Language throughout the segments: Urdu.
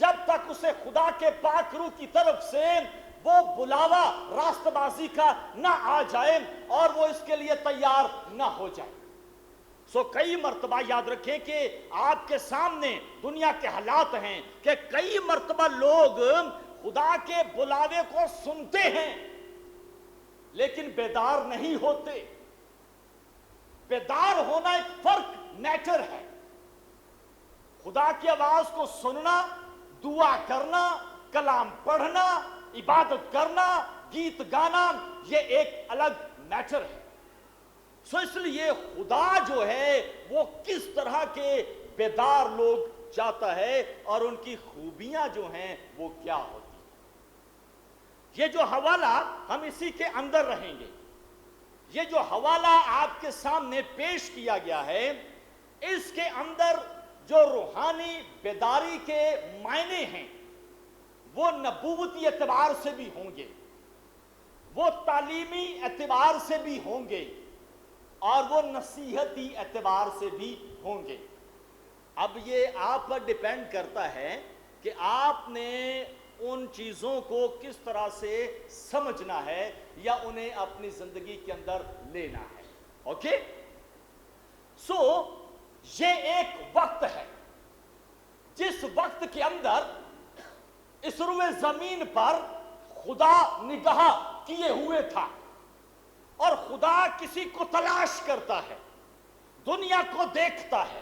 جب تک اسے خدا کے پاک روح کی طرف سے وہ بلاوا راست بازی کا نہ آ جائے اور وہ اس کے لیے تیار نہ ہو جائے۔ کئی مرتبہ یاد رکھیں کہ آپ کے سامنے دنیا کے حالات ہیں کہ کئی مرتبہ لوگ خدا کے بلاوے کو سنتے ہیں لیکن بیدار نہیں ہوتے۔ بیدار ہونا ایک فرق میٹر ہے۔ خدا کی آواز کو سننا، دعا کرنا، کلام پڑھنا، عبادت کرنا، گیت گانا، یہ ایک الگ میٹر ہے۔ اس لیے خدا جو ہے وہ کس طرح کے بیدار لوگ چاہتا ہے اور ان کی خوبیاں جو ہیں وہ کیا ہوتی ہیں۔ یہ جو حوالہ ہم اسی کے اندر رہیں گے، یہ جو حوالہ آپ کے سامنے پیش کیا گیا ہے اس کے اندر جو روحانی بیداری کے معنی ہیں وہ نبوتی اعتبار سے بھی ہوں گے، وہ تعلیمی اعتبار سے بھی ہوں گے اور وہ نصیحتی اعتبار سے بھی ہوں گے۔ اب یہ آپ پر ڈیپینڈ کرتا ہے کہ آپ نے ان چیزوں کو کس طرح سے سمجھنا ہے یا انہیں اپنی زندگی کے اندر لینا ہے۔ اوکے؟ یہ ایک وقت ہے جس وقت کے اندر اس روئے زمین پر خدا نگاہ کیے ہوئے تھا اور خدا کسی کو تلاش کرتا ہے، دنیا کو دیکھتا ہے۔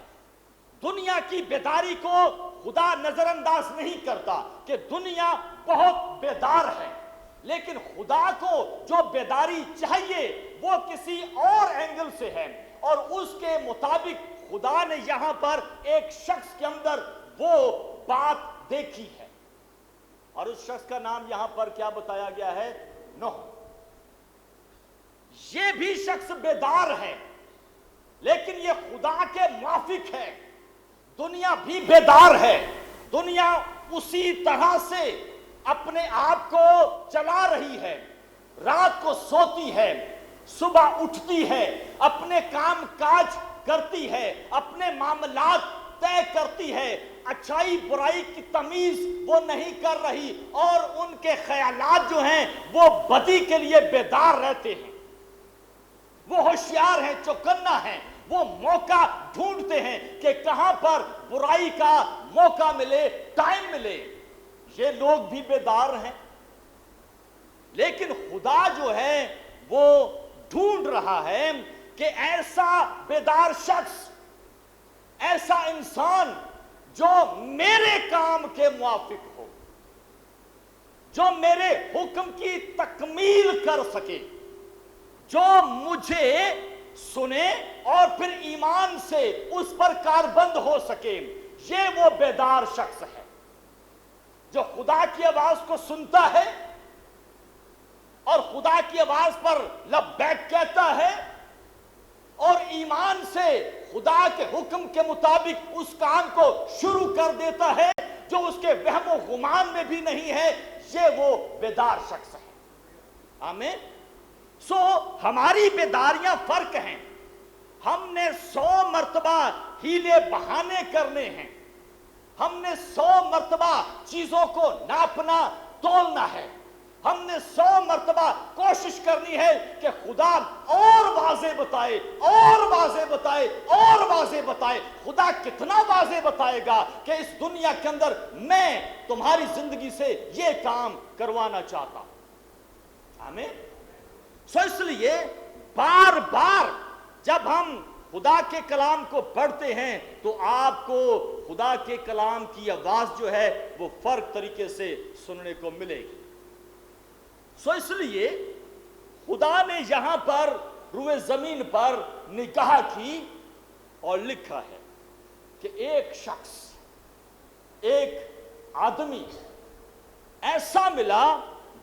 دنیا کی بیداری کو خدا نظر انداز نہیں کرتا کہ دنیا بہت بیدار ہے، لیکن خدا کو جو بیداری چاہیے وہ کسی اور اینگل سے ہے اور اس کے مطابق خدا نے یہاں پر ایک شخص کے اندر وہ بات دیکھی ہے اور اس شخص کا نام یہاں پر کیا بتایا گیا ہے؟ نوح۔ یہ بھی شخص بیدار ہے لیکن یہ خدا کے موافق ہے۔ دنیا بھی بیدار ہے، دنیا اسی طرح سے اپنے آپ کو چلا رہی ہے، رات کو سوتی ہے، صبح اٹھتی ہے، اپنے کام کاج کرتی ہے، اپنے معاملات طے کرتی ہے، اچھائی برائی کی تمیز وہ نہیں کر رہی اور ان کے خیالات جو ہیں وہ بدی کے لیے بیدار رہتے ہیں۔ وہ ہوشیار ہیں، چوکنا ہیں، وہ موقع ڈھونڈتے ہیں کہ کہاں پر برائی کا موقع ملے، ٹائم ملے۔ یہ لوگ بھی بیدار ہیں لیکن خدا جو ہے وہ ڈھونڈ رہا ہے کہ ایسا بیدار شخص، ایسا انسان جو میرے کام کے موافق ہو، جو میرے حکم کی تکمیل کر سکے، جو مجھے سنے اور پھر ایمان سے اس پر کاربند ہو سکے۔ یہ وہ بیدار شخص ہے جو خدا کی آواز کو سنتا ہے اور خدا کی آواز پر لبیک کہتا ہے اور ایمان سے خدا کے حکم کے مطابق اس کام کو شروع کر دیتا ہے جو اس کے وہم و گمان میں بھی نہیں ہے۔ یہ وہ بیدار شخص ہے۔ آمین۔ ہماری بیداریاں فرق ہیں۔ ہم نے 100 مرتبہ ہیلے بہانے کرنے ہیں، ہم نے 100 مرتبہ چیزوں کو ناپنا تولنا ہے، ہم نے 100 مرتبہ کوشش کرنی ہے کہ خدا اور واضح بتائے، اور واضح بتائے، اور واضح بتائے۔ خدا کتنا واضح بتائے گا کہ اس دنیا کے اندر میں تمہاری زندگی سے یہ کام کروانا چاہتا ہوں۔ آمین۔ اس لیے بار بار جب ہم خدا کے کلام کو پڑھتے ہیں تو آپ کو خدا کے کلام کی آواز جو ہے وہ فرق طریقے سے سننے کو ملے گی۔ اس لیے خدا نے یہاں پر روئے زمین پر نگاہ کی اور لکھا ہے کہ ایک شخص، ایک آدمی ایسا ملا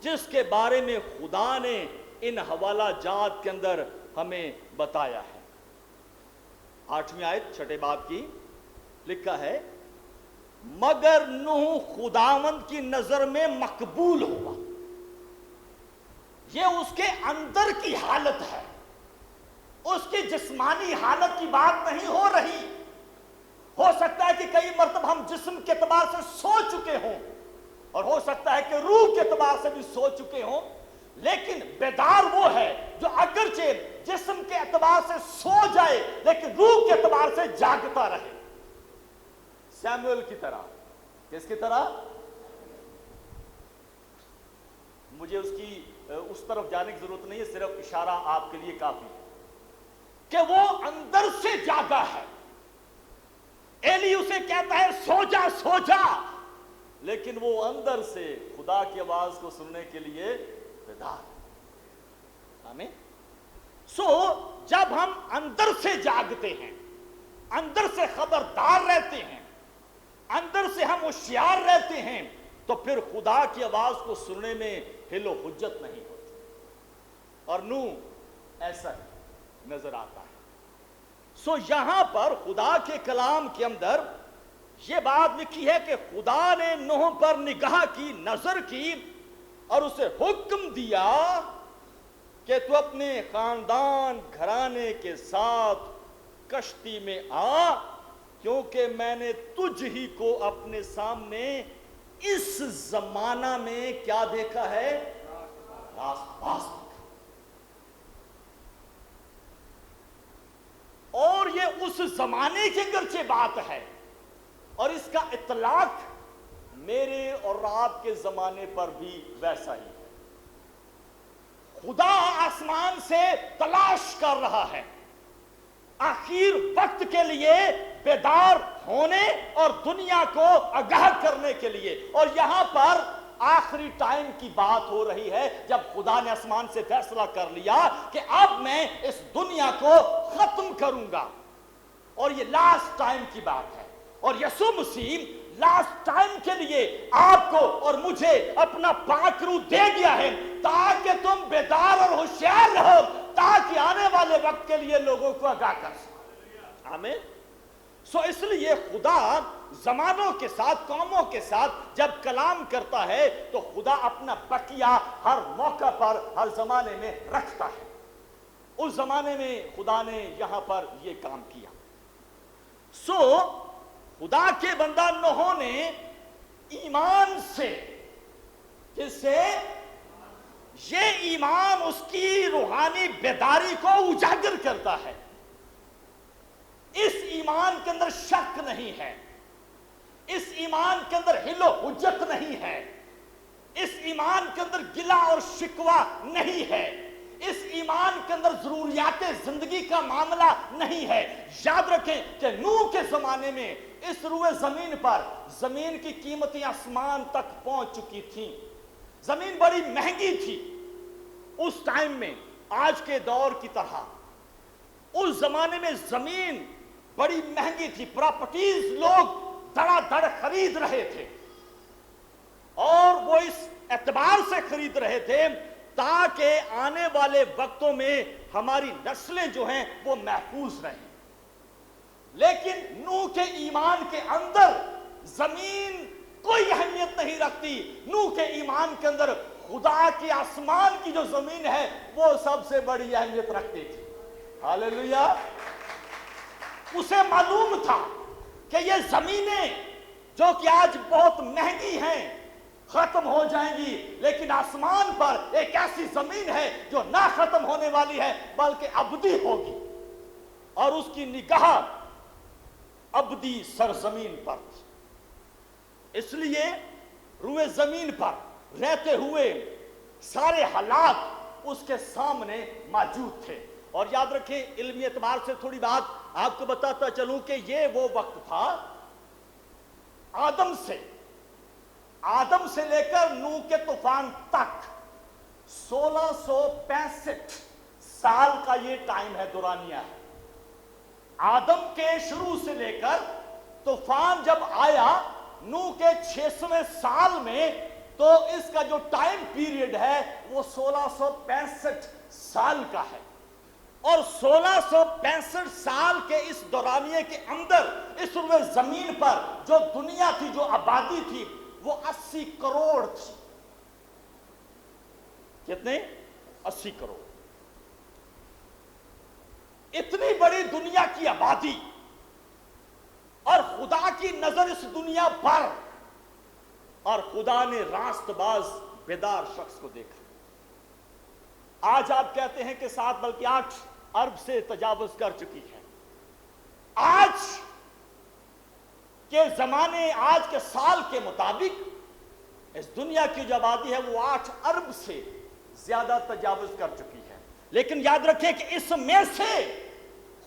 جس کے بارے میں خدا نے ان حوالہ جات کے اندر ہمیں بتایا ہے۔ 8ویں آیت 6 باب کی لکھا ہے، مگر نوح خداوند کی نظر میں مقبول ہوا۔ یہ اس کے اندر کی حالت ہے، اس کی جسمانی حالت کی بات نہیں ہو رہی۔ ہو سکتا ہے کہ کئی مرتبہ ہم جسم کے اعتبار سے سو چکے ہوں اور ہو سکتا ہے کہ روح کے اعتبار سے بھی سو چکے ہوں، لیکن بیدار وہ ہے جو اگرچہ جسم کے اعتبار سے سو جائے لیکن روح کے اعتبار سے جاگتا رہے، سیموئل کی طرح۔ کس کی طرح؟ مجھے اس طرف جانے کی ضرورت نہیں ہے، صرف اشارہ آپ کے لیے کافی ہے کہ وہ اندر سے جاگا ہے۔ ایلی اسے کہتا ہے سو جا سو جا، لیکن وہ اندر سے خدا کی آواز کو سننے کے لیے بیدار ہے۔ آمین۔ جب ہم اندر سے جاگتے ہیں، اندر سے خبردار رہتے ہیں، اندر سے ہم ہوشیار رہتے ہیں، تو پھر خدا کی آواز کو سننے میں ہل و حجت نہیں ہوتی۔ اور نوح ایسا ہی نظر آتا ہے۔ یہاں پر خدا کے کلام کے اندر یہ بات لکھی ہے کہ خدا نے نوح پر نگاہ کی، نظر کی، اور اسے حکم دیا کہ تو اپنے خاندان گھرانے کے ساتھ کشتی میں آ، کیونکہ میں نے تجھ ہی کو اپنے سامنے اس زمانہ میں کیا دیکھا ہے؟ راست باز دیکھا۔ اور یہ اس زمانے کے گرچہ بات ہے، اور اس کا اطلاق میرے اور آپ کے زمانے پر بھی ویسا ہی ہے۔ خدا آسمان سے تلاش کر رہا ہے آخر وقت کے لیے بیدار ہونے اور دنیا کو آگاہ کرنے کے لیے، اور یہاں پر آخری ٹائم کی بات ہو رہی ہے جب خدا نے آسمان سے فیصلہ کر لیا کہ اب میں اس دنیا کو ختم کروں گا، اور یہ لاسٹ ٹائم کی بات ہے، اور یسوع مسیح لاسٹ ٹائم کے لیے آپ کو اور مجھے اپنا پاک روح دے گیا ہے تاکہ تم بیدار اور ہوشیار رہو، تاکہ آنے والے وقت کے لیے لوگوں کو آگاہ کر سکو۔ آمین۔ اس لیے خدا زمانوں کے ساتھ، قوموں کے ساتھ جب کلام کرتا ہے تو خدا اپنا بقیہ ہر موقع پر، ہر زمانے میں رکھتا ہے۔ اس زمانے میں خدا نے یہاں پر یہ کام کیا۔ خدا کے بندہ نوح نے ایمان سے، جس سے یہ ایمان اس کی روحانی بیداری کو اجاگر کرتا ہے، اس ایمان کے اندر شک نہیں ہے، اس ایمان کے اندر حل و حجت نہیں ہے، اس ایمان کے اندر گلہ اور شکوہ نہیں ہے، اس ایمان کے اندر ضروریات زندگی کا معاملہ نہیں ہے۔ یاد رکھیں کہ نوح کے زمانے میں اس روئے زمین پر زمین کی قیمتیں آسمان تک پہنچ چکی تھیں، زمین بڑی مہنگی تھی اس ٹائم میں، آج کے دور کی طرح اس زمانے میں زمین بڑی مہنگی تھی، پراپرٹیز لوگ دڑا دڑ خرید رہے تھے، اور وہ اس اعتبار سے خرید رہے تھے تاکہ آنے والے وقتوں میں ہماری نسلیں جو ہیں وہ محفوظ رہیں۔ لیکن نوح کے ایمان کے اندر زمین کوئی اہمیت نہیں رکھتی، نوح کے ایمان کے اندر خدا کی آسمان کی جو زمین ہے وہ سب سے بڑی اہمیت رکھتی تھی۔ ہاللیلویہ۔ اسے معلوم تھا کہ یہ زمینیں جو کہ آج بہت مہنگی ہیں ختم ہو جائیں گی، لیکن آسمان پر ایک ایسی زمین ہے جو نہ ختم ہونے والی ہے بلکہ ابدی ہوگی، اور اس کی نگاہ ابدی سرزمین پر تھی۔ اس لیے روئے زمین پر رہتے ہوئے سارے حالات اس کے سامنے موجود تھے۔ اور یاد رکھیں، علمی اعتبار سے تھوڑی بات آپ کو بتاتا چلوں کہ یہ وہ وقت تھا آدم سے لے کر نوح کے طوفان تک 1665 سال کا یہ ٹائم ہے، دورانیہ ہے۔ آدم کے شروع سے لے کر طوفان جب آیا نوح کے 600ویں سال میں، تو اس کا جو ٹائم پیریڈ ہے وہ 1665 سال کا ہے، اور 1665 سال کے اس دورانیے کے اندر اس روئے زمین پر جو دنیا تھی، جو آبادی تھی، وہ 80 کروڑ تھی۔ کتنے؟ 80 کروڑ۔ اتنی بڑی دنیا کی آبادی، اور کی نظر اس دنیا پر، اور خدا نے راست باز بیدار شخص کو دیکھا۔ آج آپ کہتے ہیں کہ 7 بلکہ 8 ارب سے تجاوز کر چکی ہے۔ آج کے زمانے، آج کے سال کے مطابق اس دنیا کی جو آبادی ہے وہ 8 ارب سے زیادہ تجاوز کر چکی ہے۔ لیکن یاد رکھیں کہ اس میں سے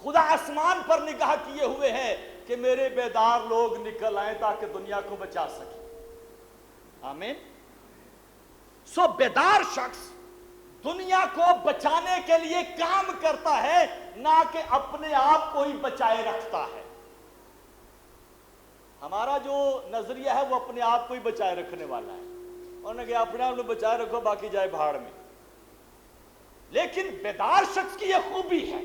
خدا آسمان پر نگاہ کیے ہوئے ہے کہ میرے بیدار لوگ نکل آئیں تاکہ دنیا کو بچا سکیں۔ آمین۔ سو بیدار شخص دنیا کو بچانے کے لیے کام کرتا ہے، نہ کہ اپنے آپ کو ہی بچائے رکھتا ہے۔ ہمارا جو نظریہ ہے وہ اپنے آپ کو ہی بچائے رکھنے والا ہے، انہوں نے کہا اپنے آپ کو بچائے رکھو باقی جائے بھاڑ میں۔ لیکن بیدار شخص کی یہ خوبی ہے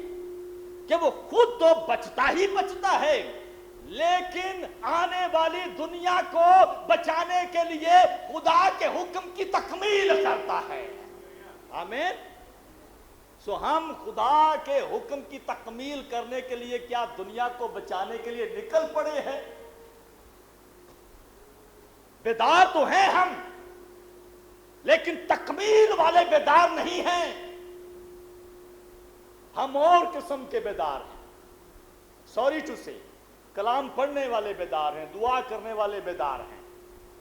کہ وہ خود تو بچتا ہی بچتا ہے، لیکن آنے والی دنیا کو بچانے کے لیے خدا کے حکم کی تکمیل کرتا ہے۔ آمین۔ سو ہم خدا کے حکم کی تکمیل کرنے کے لیے کیا دنیا کو بچانے کے لیے نکل پڑے ہیں؟ بیدار تو ہیں ہم، لیکن تکمیل والے بیدار نہیں ہیں۔ ہم اور قسم کے بیدار ہیں، سوری ٹو سے، کلام پڑھنے والے بیدار ہیں، دعا کرنے والے بیدار ہیں،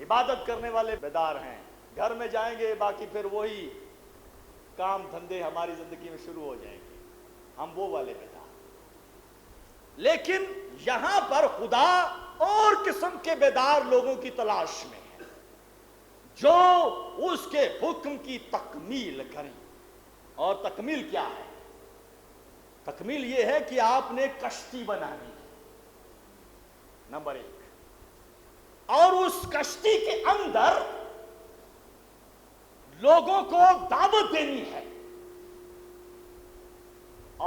عبادت کرنے والے بیدار ہیں۔ گھر میں جائیں گے باقی پھر وہی کام دھندے ہماری زندگی میں شروع ہو جائیں گے، ہم وہ والے بیدار۔ لیکن یہاں پر خدا اور قسم کے بیدار لوگوں کی تلاش میں ہے جو اس کے حکم کی تکمیل کریں۔ اور تکمیل کیا ہے؟ تکمیل یہ ہے کہ آپ نے کشتی بنانی ہے، نمبر 1، اور اس کشتی کے اندر لوگوں کو دعوت دینی ہے،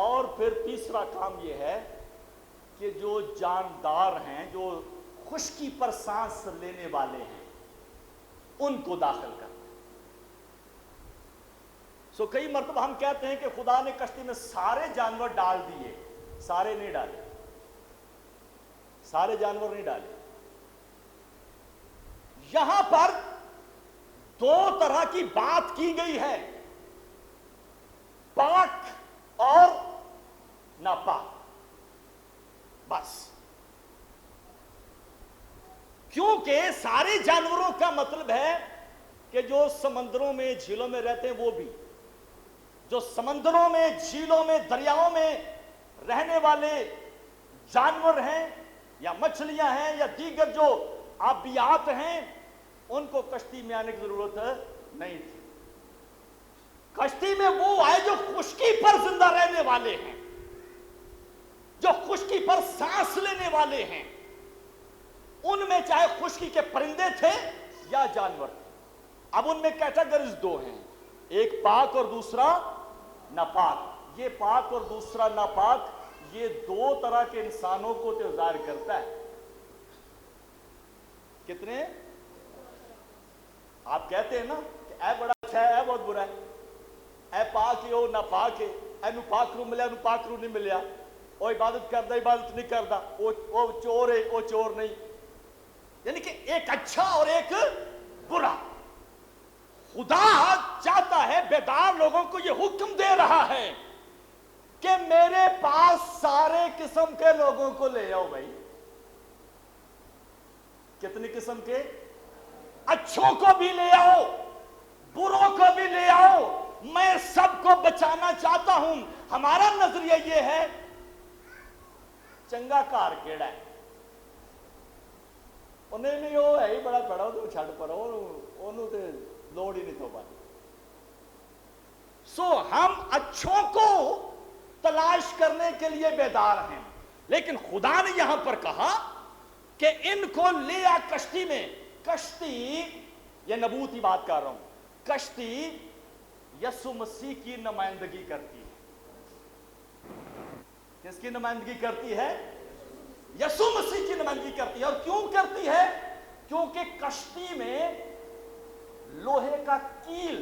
اور پھر تیسرا کام یہ ہے کہ جو جاندار ہیں، جو خشکی پر سانس لینے والے ہیں، ان کو داخل کرنا۔ سو کئی مرتبہ ہم کہتے ہیں کہ خدا نے کشتی میں سارے جانور ڈال دیے، سارے نہیں ڈالے، سارے جانور نہیں ڈالے۔ یہاں پر 2 طرح کی بات کی گئی ہے، پاک اور ناپاک، بس۔ کیونکہ سارے جانوروں کا مطلب ہے کہ جو سمندروں میں، جھیلوں میں رہتے ہیں وہ بھی، جو سمندروں میں، جھیلوں میں، دریاؤں میں رہنے والے جانور ہیں یا مچھلیاں ہیں یا دیگر جو آبیات ہیں، ان کو کشتی میں آنے کی ضرورت نہیں تھی۔ کشتی میں وہ آئے جو خشکی پر زندہ رہنے والے ہیں، جو خشکی پر سانس لینے والے ہیں۔ ان میں چاہے خشکی کے پرندے تھے یا جانور تھے۔ اب ان میں کیٹیگریز 2 ہیں، ایک پاک اور دوسرا ناپاک۔ یہ پاک اور دوسرا ناپاک، یہ 2 طرح کے انسانوں کو ظاہر کرتا ہے۔ کتنے؟ آپ کہتے ہیں نا کہ اے بڑا اچھا ہے، اے بہت برا ہے، اے پاک ہے او ناپاک ہے، اے نو پاک رو ملیا نو پاک رو نہیں ملیا، او عبادت کردا عبادت نہیں کردا، او چور ہے او چور نہیں۔ یعنی کہ ایک اچھا اور ایک برا۔ خدا چاہتا ہے، بیدار لوگوں کو یہ حکم دے رہا ہے کہ میرے پاس سارے قسم کے لوگوں کو لے آؤ بھائی۔ کتنی قسم کے؟ اچھوں کو بھی لے آؤ، بروں کو بھی لے آؤ، میں سب کو بچانا چاہتا ہوں۔ ہمارا نظریہ یہ ہے چنگا کار کیڑا ہے، انہیں نہیں وہ ہے ہی بڑا پڑا تو چھڑ پڑا، انہوں تے لوڑ ہی نہیں تو پاتی۔ سو ہم اچھوں کو تلاش کرنے کے لیے بیدار ہیں، لیکن خدا نے یہاں پر کہا کہ ان کو لے آ کشتی میں۔ کشتی، یہ نبوتی بات کر رہا ہوں، کشتی یسوع مسیح کی نمائندگی کرتی ہے۔ کس کی نمائندگی کرتی ہے؟ یسوع مسیح کی نمائندگی کرتی ہے۔ اور کیوں کرتی ہے؟ کیونکہ کشتی میں لوہے کا کیل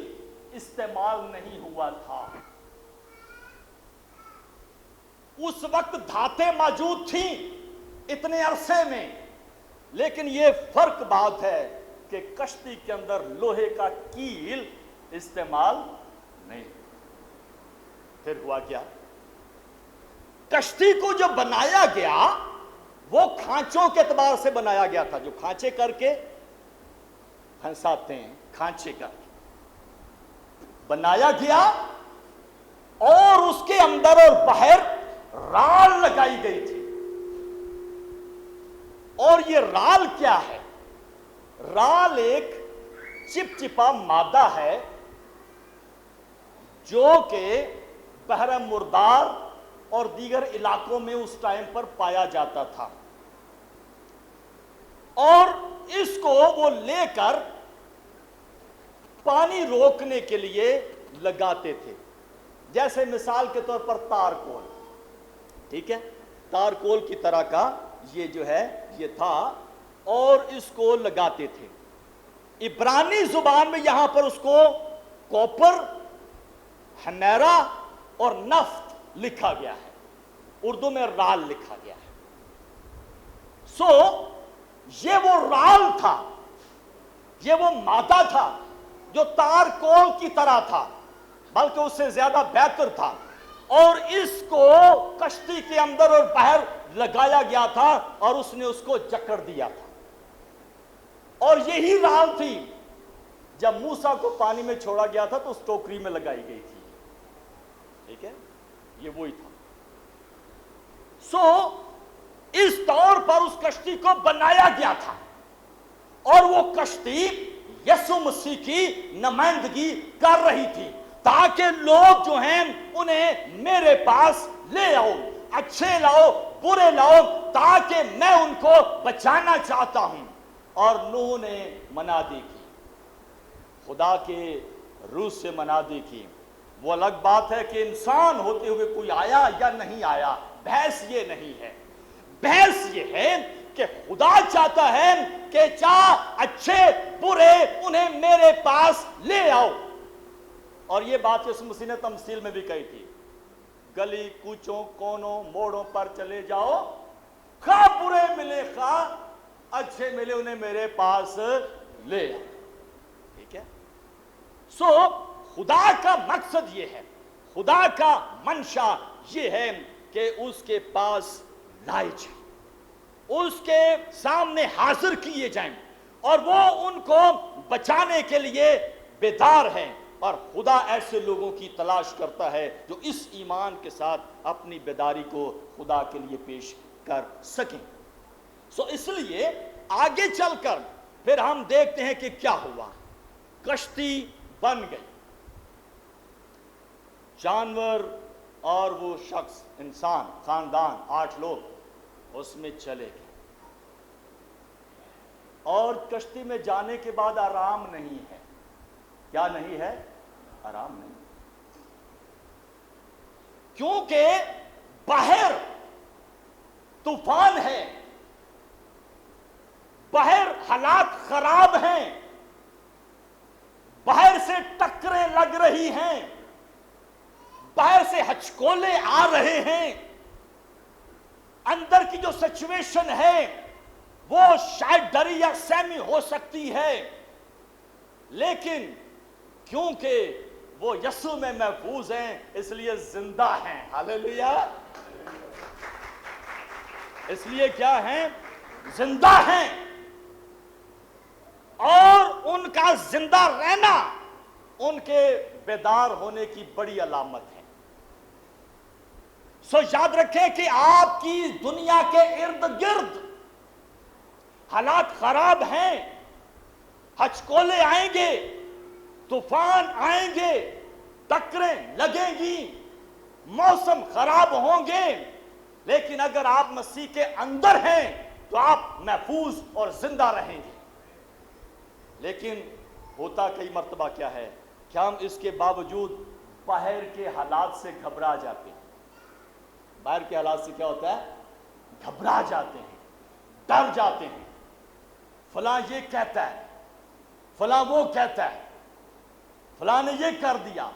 استعمال نہیں ہوا تھا۔ اس وقت دھاتیں موجود تھیں اتنے عرصے میں، لیکن یہ فرق بات ہے کہ کشتی کے اندر لوہے کا کیل استعمال نہیں۔ پھر ہوا کیا؟ کشتی کو جو بنایا گیا وہ کھانچوں کے اعتبار سے بنایا گیا تھا، جو کھانچے کر کے پھنساتے ہیں، کھانچے کر کے بنایا گیا، اور اس کے اندر اور باہر رال لگائی گئی تھی۔ اور یہ رال کیا ہے؟ رال ایک چپچپا مادہ ہے جو کہ بحر مردار اور دیگر علاقوں میں اس ٹائم پر پایا جاتا تھا، اور اس کو وہ لے کر پانی روکنے کے لیے لگاتے تھے۔ جیسے مثال کے طور پر تارکول، ٹھیک ہے، تارکول کی طرح کا یہ جو ہے یہ تھا، اور اس کو لگاتے تھے۔ عبرانی زبان میں یہاں پر اس کو کوپر، ہنیرا اور نفت لکھا گیا ہے، اردو میں رال لکھا گیا ہے۔ سو یہ وہ رال تھا، یہ وہ مادہ تھا جو تارکول کی طرح تھا، بلکہ اس سے زیادہ بہتر تھا، اور اس کو کشتی کے اندر اور باہر لگایا گیا تھا، اور اس نے اس کو جکڑ دیا تھا۔ اور یہی رال تھی جب موسیٰ کو پانی میں چھوڑا گیا تھا تو اس ٹوکری میں لگائی گئی تھی، ٹھیک ہے، یہ وہی تھا۔ سو اس طور پر اس کشتی کو بنایا گیا تھا، اور وہ کشتی یسوع مسیح کی نمائندگی کر رہی تھی، تاکہ لوگ جو ہیں انہیں میرے پاس لے آؤ، اچھے لاؤ برے لاؤ، تاکہ میں ان کو بچانا چاہتا ہوں۔ اور نوح نے منادی کی، خدا کے روح سے منادی کی۔ وہ الگ بات ہے کہ انسان ہوتے ہوئے کوئی آیا یا نہیں آیا، بحث یہ نہیں ہے، بحث یہ ہے کہ خدا چاہتا ہے کہ چاہ اچھے برے انہیں میرے پاس لے آؤ۔ اور یہ بات یسوع مسیح نے تمثیل میں بھی کہی تھی، گلی کوچوں کونوں موڑوں پر چلے جاؤ، خواہ برے ملے خواہ اچھے ملے انہیں میرے پاس لے آؤ، ٹھیک ہے۔ سو خدا کا مقصد یہ ہے، خدا کا منشا یہ ہے کہ اس کے پاس لائے جائیں، اس کے سامنے حاضر کیے جائیں، اور وہ ان کو بچانے کے لیے بیدار ہیں۔ اور خدا ایسے لوگوں کی تلاش کرتا ہے جو اس ایمان کے ساتھ اپنی بیداری کو خدا کے لیے پیش کر سکیں۔ سو اس لیے آگے چل کر پھر ہم دیکھتے ہیں کہ کیا ہوا۔ کشتی بن گئی، جانور اور وہ شخص، انسان، خاندان، 8 لوگ اس میں چلے گئے، اور کشتی میں جانے کے بعد آرام نہیں ہے۔ کیا نہیں ہے؟ آرام نہیں، کیونکہ باہر طوفان ہے، باہر حالات خراب ہیں، باہر سے ٹکریں لگ رہی ہیں، باہر سے ہچکولے آ رہے ہیں، اندر کی جو سچویشن ہے وہ شاید ڈری یا سہمی ہو سکتی ہے، لیکن کیونکہ وہ یسوع میں محفوظ ہیں اس لیے زندہ ہیں۔ ہاللیلویا! اس لیے کیا ہیں؟ زندہ ہیں، اور ان کا زندہ رہنا ان کے بیدار ہونے کی بڑی علامت ہے۔ سو یاد رکھیں کہ آپ کی دنیا کے ارد گرد حالات خراب ہیں، ہچکولے آئیں گے، طوفان آئیں گے، ٹکریں لگیں گی، موسم خراب ہوں گے، لیکن اگر آپ مسیح کے اندر ہیں تو آپ محفوظ اور زندہ رہیں گے۔ لیکن ہوتا کئی مرتبہ کیا ہے کہ ہم اس کے باوجود باہر کے حالات سے گھبرا جاتے ہیں۔ باہر کے حالات سے کیا ہوتا ہے؟ گھبرا جاتے ہیں، ڈر جاتے ہیں، فلاں یہ کہتا ہے، فلاں وہ کہتا ہے، فلاں نے یہ کر دیا،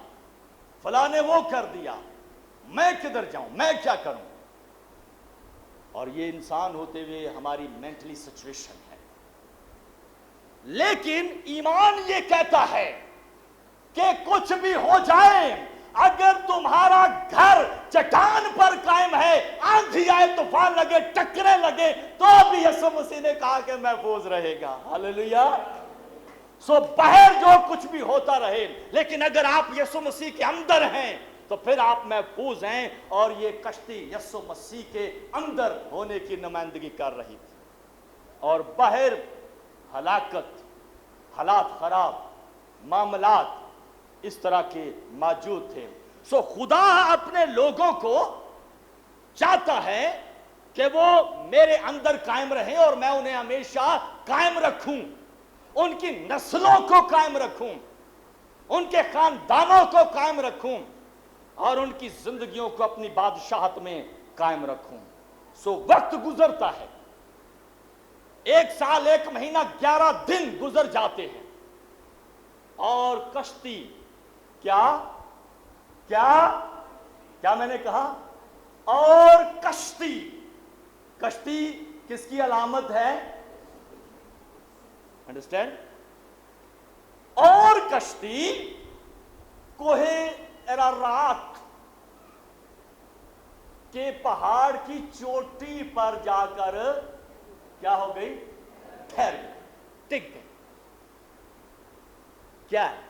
فلاں نے وہ کر دیا، میں کدھر جاؤں، میں کیا کروں؟ اور یہ انسان ہوتے ہوئے ہماری مینٹلی سچویشن ہے۔ لیکن ایمان یہ کہتا ہے کہ کچھ بھی ہو جائے، اگر تمہارا گھر چٹان پر قائم ہے، آندھی آئے، طوفان لگے، ٹکرے لگے، تو بھی یسوع مسیح نے کہا کہ محفوظ رہے گا۔ ہاللیلویا۔ سو باہر جو کچھ بھی ہوتا رہے، لیکن اگر آپ یسوع مسیح کے اندر ہیں تو پھر آپ محفوظ ہیں، اور یہ کشتی یسوع مسیح کے اندر ہونے کی نمائندگی کر رہی تھی، اور باہر ہلاکت، حالات خراب، معاملات اس طرح کے موجود تھے۔ سو خدا اپنے لوگوں کو چاہتا ہے کہ وہ میرے اندر قائم رہیں، اور میں انہیں ہمیشہ قائم رکھوں، ان کی نسلوں کو قائم رکھوں، ان کے خاندانوں کو قائم رکھوں، اور ان کی زندگیوں کو اپنی بادشاہت میں قائم رکھوں۔ سو وقت گزرتا ہے، 1 سال 1 مہینہ 11 دن گزر جاتے ہیں، اور کشتی کیا میں نے کہا؟ اور کشتی کس کی علامت ہے؟ انڈرسٹینڈ؟ اور کشتی کوہ ارارات کے پہاڑ کی چوٹی پر جا کر کیا ہو گئی؟ ٹھہر گئی، ٹک گئی۔ کیا ہے؟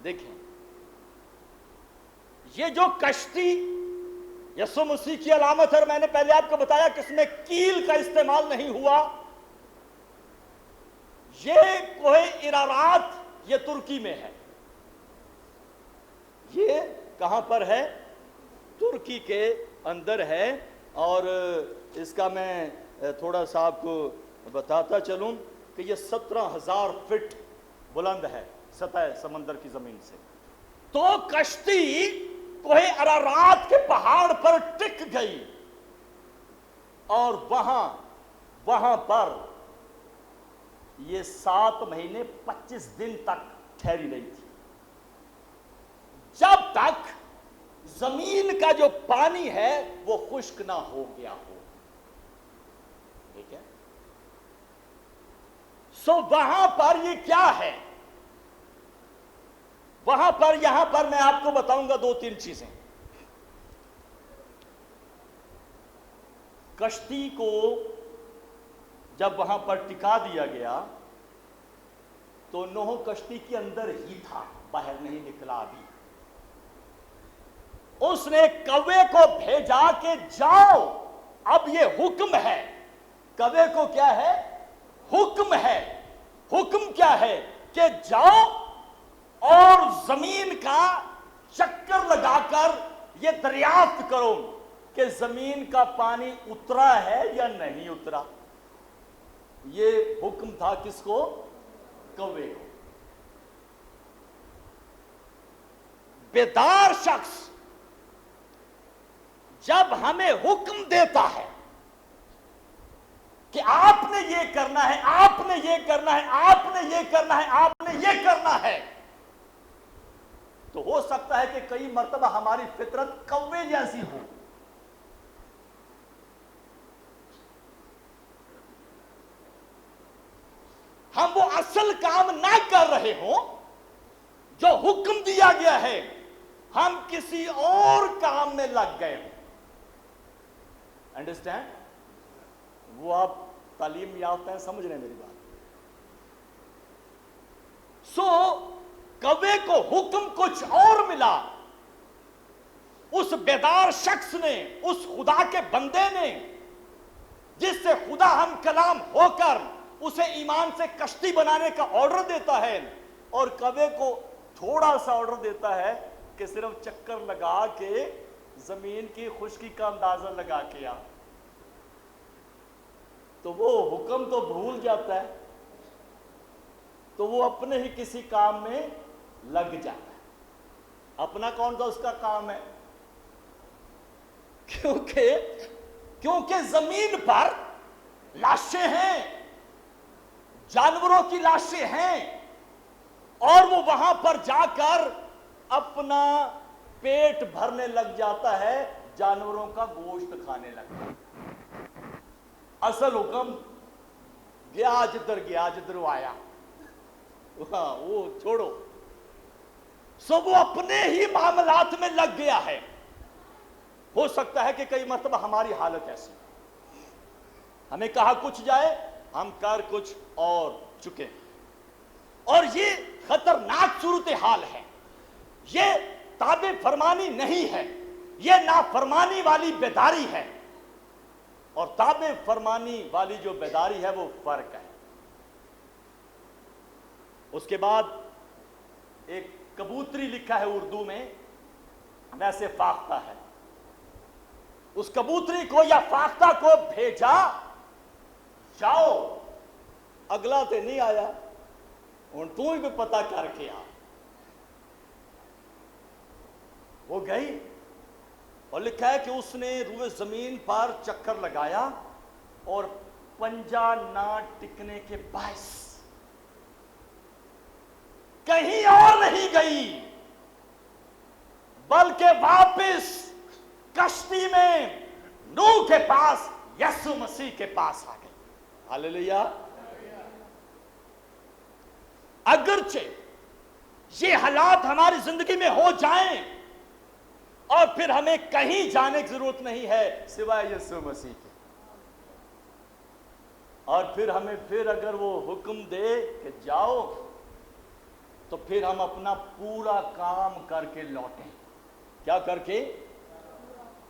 دیکھیں، یہ جو کشتی یسوع مسیح کی علامت ہے، اور میں نے پہلے آپ کو بتایا کہ اس میں کیل کا استعمال نہیں ہوا۔ یہ کوہ ارارات یہ ترکی میں ہے۔ یہ کہاں پر ہے؟ ترکی کے اندر ہے، اور اس کا میں تھوڑا سا آپ کو بتاتا چلوں کہ یہ 17,000 فٹ بلند ہے سطح سمندر کی زمین سے۔ تو کشتی کوہ ارارات کے پہاڑ پر ٹک گئی، اور وہاں پر یہ 7 مہینے 25 دن تک ٹھہری رہی تھی، جب تک زمین کا جو پانی ہے وہ خشک نہ ہو گیا ہو۔ ٹھیک ہے؟ سو وہاں پر یہ کیا ہے؟ وہاں پر یہاں پر میں آپ کو بتاؤں گا 2-3 چیزیں۔ کشتی کو جب وہاں پر ٹکا دیا گیا تو نوح کشتی کے اندر ہی تھا، باہر نہیں نکلا ابھی۔ اس نے کوے کو بھیجا کہ جاؤ، اب یہ حکم ہے۔ کوے کو کیا ہے؟ حکم ہے۔ حکم کیا ہے؟ کہ جاؤ اور زمین کا چکر لگا کر یہ دریافت کرو کہ زمین کا پانی اترا ہے یا نہیں اترا۔ یہ حکم تھا کس کو؟ کوے کو۔ بیدار شخص جب ہمیں حکم دیتا ہے کہ آپ نے یہ کرنا ہے، آپ نے یہ کرنا ہے، آپ نے یہ کرنا ہے، آپ نے یہ کرنا ہے، تو ہو سکتا ہے کہ کئی مرتبہ ہماری فطرت کوے جیسی ہو۔ ہم وہ اصل کام نہ کر رہے ہوں جو حکم دیا گیا ہے، ہم کسی اور کام میں لگ گئے ہوں۔ انڈرسٹینڈ؟ وہ آپ تعلیم یافتہ ہیں، سمجھ رہے ہیں میری بات؟ سو کوے کو حکم کچھ اور ملا، اس بیدار شخص نے، اس خدا کے بندے نے جس سے خدا ہم کلام ہو کر اسے ایمان سے کشتی بنانے کا آرڈر دیتا ہے، اور کوے کو تھوڑا سا آرڈر دیتا ہے کہ صرف چکر لگا کے زمین کی خشکی کا اندازہ لگا کے آ، تو وہ حکم تو بھول جاتا ہے، تو وہ اپنے ہی کسی کام میں لگ جاتا ہے۔ اپنا کون سا اس کا کام ہے؟ کیونکہ زمین پر لاشیں ہیں، جانوروں کی لاشیں ہیں، اور وہ وہاں پر جا کر اپنا پیٹ بھرنے لگ جاتا ہے، جانوروں کا گوشت کھانے لگتا ہے۔ اصل حکم گیا جدھر وہ آیا، وہ چھوڑو، سو وہ اپنے ہی معاملات میں لگ گیا ہے۔ ہو سکتا ہے کہ کئی مرتبہ ہماری حالت ایسی، ہمیں کہا کچھ جائے، ہم کر کچھ اور چکے، اور یہ خطرناک صورتحال ہے۔ یہ تابع فرمانی نہیں ہے، یہ نافرمانی والی بیداری ہے، اور تابع فرمانی والی جو بیداری ہے وہ فرق ہے۔ اس کے بعد ایک کبوتری لکھا ہے اردو میں، ویسے فاختہ ہے، اس کبوتری کو یا فاختہ کو بھیجا، جاؤ، اگلا تے نہیں آیا، ہن تو ہی کوئی پتہ کر کے آ۔ وہ گئی، اور لکھا ہے کہ اس نے روئے زمین پر چکر لگایا، اور پنجہ نہ ٹکنے کے باعث کہیں اور نہیں گئی، بلکہ واپس کشتی میں نوح کے پاس، یسوع مسیح کے پاس آ گئی۔ ہاللیلویہ۔ اگرچہ یہ حالات ہماری زندگی میں ہو جائیں، اور پھر ہمیں کہیں جانے کی ضرورت نہیں ہے سوائے یسوع مسیح کے، اور پھر ہمیں اگر وہ حکم دے کہ جاؤ، تو پھر ہم اپنا پورا کام کر کے لوٹیں۔ کیا کر کے؟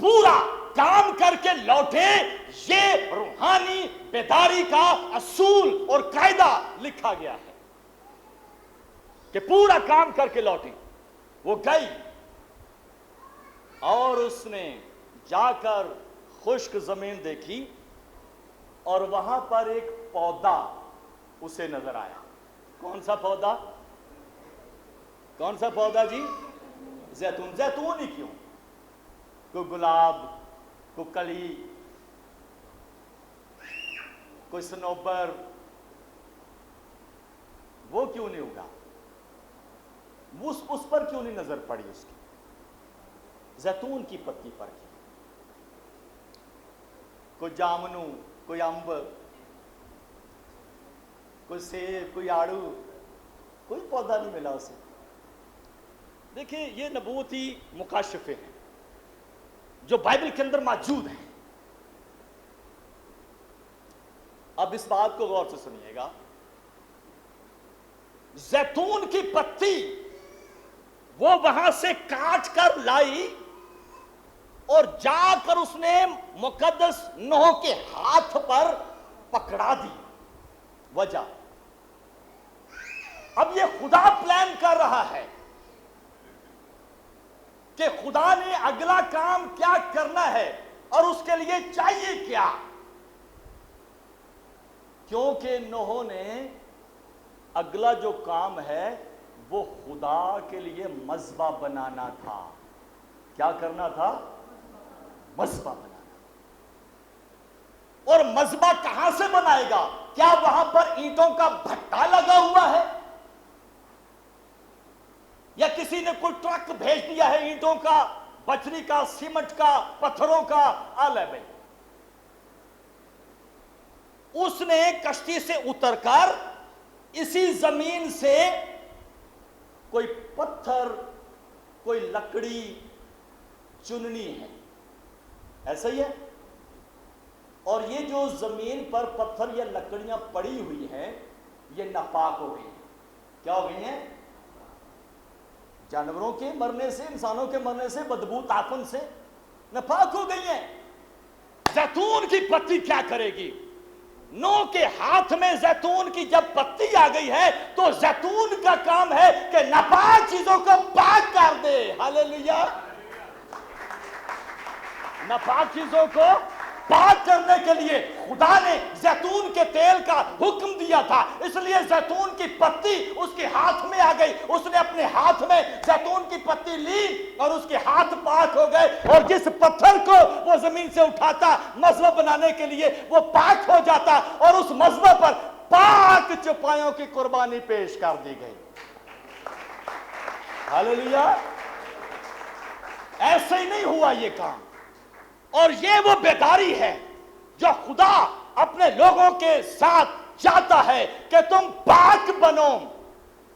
پورا کام کر کے لوٹیں۔ یہ روحانی بیداری کا اصول اور قاعدہ لکھا گیا ہے کہ پورا کام کر کے لوٹیں۔ وہ گئی، اور اس نے جا کر خشک زمین دیکھی، اور وہاں پر ایک پودا اسے نظر آیا۔ کون سا پودا؟ کون سا پودا جی؟ زیتون۔ زیتون ہی کیوں؟ کوئی گلاب، کوئی کلی، کوئی سنوبر، وہ کیوں نہیں ہوگا؟ اس پر کیوں نہیں نظر پڑی اس کی؟ زیتون کی پتی پر کی۔ کوئی جامنو، کوئی امب، کوئی سیب، کوئی آڑو، کوئی پودا نہیں ملا اسے۔ دیکھیں، یہ نبوتی مکاشفے ہیں جو بائبل کے اندر موجود ہیں۔ اب اس بات کو غور سے سنیے گا، زیتون کی پتی وہ وہاں سے کاٹ کر لائی، اور جا کر اس نے مقدس نوح کے ہاتھ پر پکڑا دی۔ وجہ، اب یہ خدا پلان کر رہا ہے کہ خدا نے اگلا کام کیا کرنا ہے، اور اس کے لیے چاہیے کیا، کیونکہ نوح نے اگلا جو کام ہے وہ خدا کے لیے مذبح بنانا تھا۔ کیا کرنا تھا؟ مذبح بنانا۔ اور مذبح کہاں سے بنائے گا؟ کیا وہاں پر اینٹوں کا بھٹا لگا ہوا ہے، یا کسی نے کوئی ٹرک بھیج دیا ہے اینٹوں کا، بجری کا، سیمنٹ کا، پتھروں کا؟ آلے بھائی، اس نے کشتی سے اتر کر اسی زمین سے کوئی پتھر، کوئی لکڑی چننی ہے، ایسا ہی ہے۔ اور یہ جو زمین پر پتھر یا لکڑیاں پڑی ہوئی ہیں، یہ ناپاک ہو گئی ہیں۔ کیا ہو گئی ہیں؟ جانوروں کے مرنے سے، انسانوں کے مرنے سے، بدبو تعفن سے ناپاک ہو گئی ہیں۔ زیتون کی پتی کیا کرے گی؟ نوح کے ہاتھ میں زیتون کی جب پتی آ گئی ہے، تو زیتون کا کام ہے کہ ناپاک چیزوں کو پاک کر دے۔ ہاللیلویہ۔ ناپاک چیزوں کو پاک کرنے کے لیے خدا نے زیتون کے تیل کا حکم دیا تھا، اس لیے زیتون کی پتی اس کے ہاتھ میں آ گئی۔ اس نے اپنے ہاتھ میں زیتون کی پتی لی، اور اس کے ہاتھ پاک ہو گئے، اور جس پتھر کو وہ زمین سے اٹھاتا مذبح بنانے کے لیے، وہ پاک ہو جاتا، اور اس مذبح پر پاک چوپایوں کی قربانی پیش کر دی گئی۔ ہاللیلویہ۔ ایسے ہی نہیں ہوا یہ کام، اور یہ وہ بیداری ہے جو خدا اپنے لوگوں کے ساتھ چاہتا ہے کہ تم پاک بنو،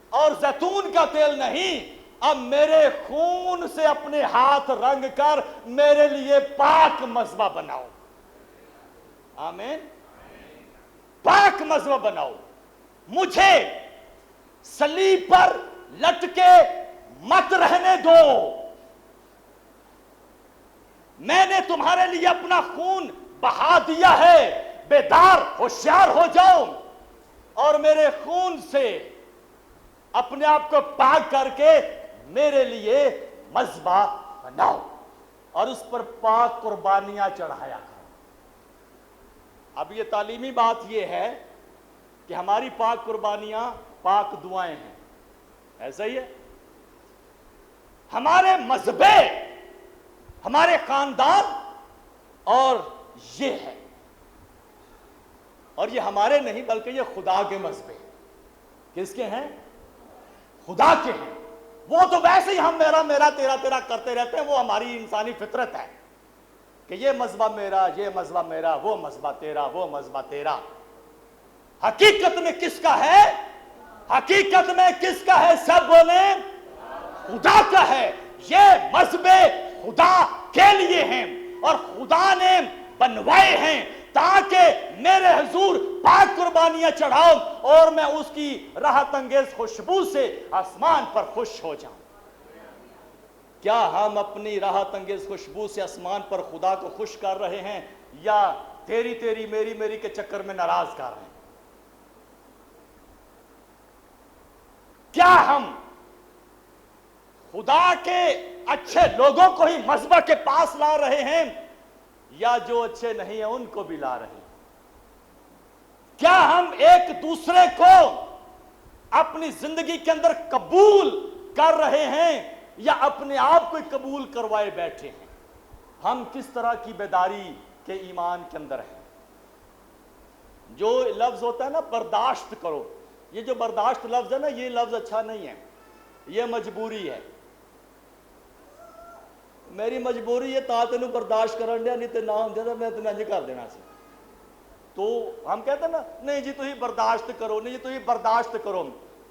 اور زیتون کا تیل نہیں، اب میرے خون سے اپنے ہاتھ رنگ کر میرے لیے پاک مذبح بناؤ۔ آمین۔ پاک مذبح بناؤ، مجھے صلیب پر لٹکے مت رہنے دو، میں نے تمہارے لیے اپنا خون بہا دیا ہے، بیدار ہوشیار ہو جاؤ اور میرے خون سے اپنے آپ کو پاک کر کے میرے لیے مذبح بناؤ اور اس پر پاک قربانیاں چڑھایا کرو۔ اب یہ تعلیمی بات یہ ہے کہ ہماری پاک قربانیاں پاک دعائیں ہیں، ایسا ہی ہے۔ ہمارے مذہبے، ہمارے خاندان، اور یہ ہے، اور یہ ہمارے نہیں بلکہ یہ خدا کے مذہبے۔ کس کے ہیں؟ خدا کے ہیں۔ وہ تو ویسے ہی ہم میرا میرا تیرا تیرا کرتے رہتے ہیں، وہ ہماری انسانی فطرت ہے کہ یہ مذہب میرا، یہ مذہب میرا، وہ مذہب تیرا، وہ مذہب تیرا۔ حقیقت میں کس کا ہے؟ حقیقت میں کس کا ہے؟ سب بولیں خدا کا ہے۔ یہ مذہب خدا کے لیے ہیں اور خدا نے بنوائے ہیں تاکہ میرے حضور پاک قربانیاں چڑھاؤ اور میں اس کی راحت انگیز خوشبو سے آسمان پر خوش ہو جاؤں۔ کیا ہم اپنی راحت انگیز خوشبو سے آسمان پر خدا کو خوش کر رہے ہیں یا تیری تیری میری میری کے چکر میں ناراض کر رہے ہیں؟ کیا ہم خدا کے اچھے لوگوں کو ہی مذبح کے پاس لا رہے ہیں یا جو اچھے نہیں ہیں ان کو بھی لا رہے ہیں؟ کیا ہم ایک دوسرے کو اپنی زندگی کے اندر قبول کر رہے ہیں یا اپنے آپ کو قبول کروائے بیٹھے ہیں؟ ہم کس طرح کی بیداری کے ایمان کے اندر ہیں؟ جو لفظ ہوتا ہے نا برداشت کرو، یہ جو برداشت لفظ ہے نا، یہ لفظ اچھا نہیں ہے، یہ مجبوری ہے۔ میری مجبوری ہے تا تینوں برداشت کرن دیا، نہیں تے نہ ہوندے تے میں تینوں انج کر دینا سی۔ تو ہم کہتے ہیں نا نہیں جی تسی برداشت کرو، نہیں جی تسی برداشت کرو،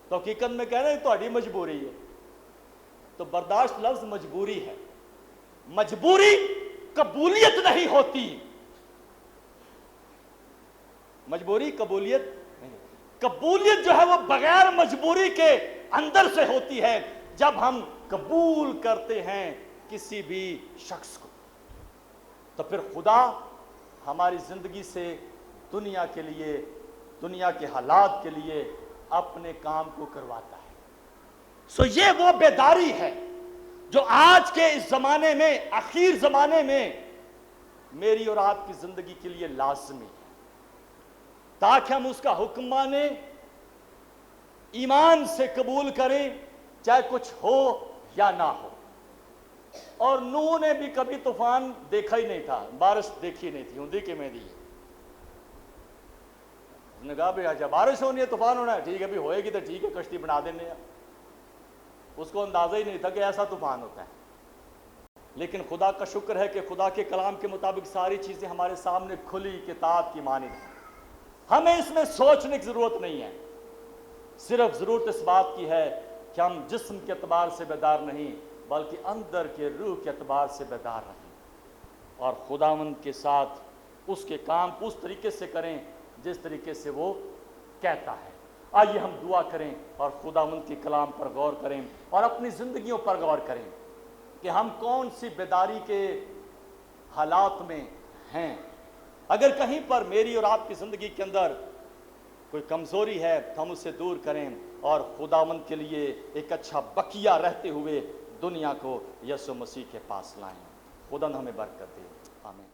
تو حقیقت میں کہہ رہے ہیں تہاڈی مجبوری ہے۔ تو برداشت لفظ مجبوری ہے۔ مجبوری قبولیت نہیں ہوتی، مجبوری قبولیت نہیں۔ قبولیت جو ہے وہ بغیر مجبوری کے اندر سے ہوتی ہے، جب ہم قبول کرتے ہیں کسی بھی شخص کو، تو پھر خدا ہماری زندگی سے دنیا کے لیے، دنیا کے حالات کے لیے اپنے کام کو کرواتا ہے۔ سو یہ وہ بیداری ہے جو آج کے اس زمانے میں، اخیر زمانے میں میری اور آپ کی زندگی کے لیے لازمی ہے، تاکہ ہم اس کا حکم مانیں، ایمان سے قبول کریں، چاہے کچھ ہو یا نہ ہو۔ اور نوح نے بھی کبھی طوفان دیکھا ہی نہیں تھا، بارش دیکھی نہیں تھی، ہوندی کہ میں دی اس نے کہا بھی اچھا بارش ہونی ہے، طوفان ہونا ہے، ٹھیک ہے بھی ہوئے گی تو ٹھیک ہے، کشتی بنا دینے ہیں۔ اس کو اندازہ ہی نہیں تھا کہ ایسا طوفان ہوتا ہے۔ لیکن خدا کا شکر ہے کہ خدا کے کلام کے مطابق ساری چیزیں ہمارے سامنے کھلی کتاب کی مانند ہیں۔ ہمیں اس میں سوچنے کی ضرورت نہیں ہے، صرف ضرورت اس بات کی ہے کہ ہم جسم کے اعتبار سے بیدار نہیں بلکہ اندر کے روح کے اعتبار سے بیدار رہیں اور خداوند کے ساتھ اس کے کام کو اس طریقے سے کریں جس طریقے سے وہ کہتا ہے۔ آئیے ہم دعا کریں اور خداوند کے کلام پر غور کریں اور اپنی زندگیوں پر غور کریں کہ ہم کون سی بیداری کے حالات میں ہیں۔ اگر کہیں پر میری اور آپ کی زندگی کے اندر کوئی کمزوری ہے تو ہم اسے دور کریں اور خداوند کے لیے ایک اچھا بقیہ رہتے ہوئے دنیا کو یسوع مسیح کے پاس لائیں۔ خدا ہمیں برکت دے، آمین۔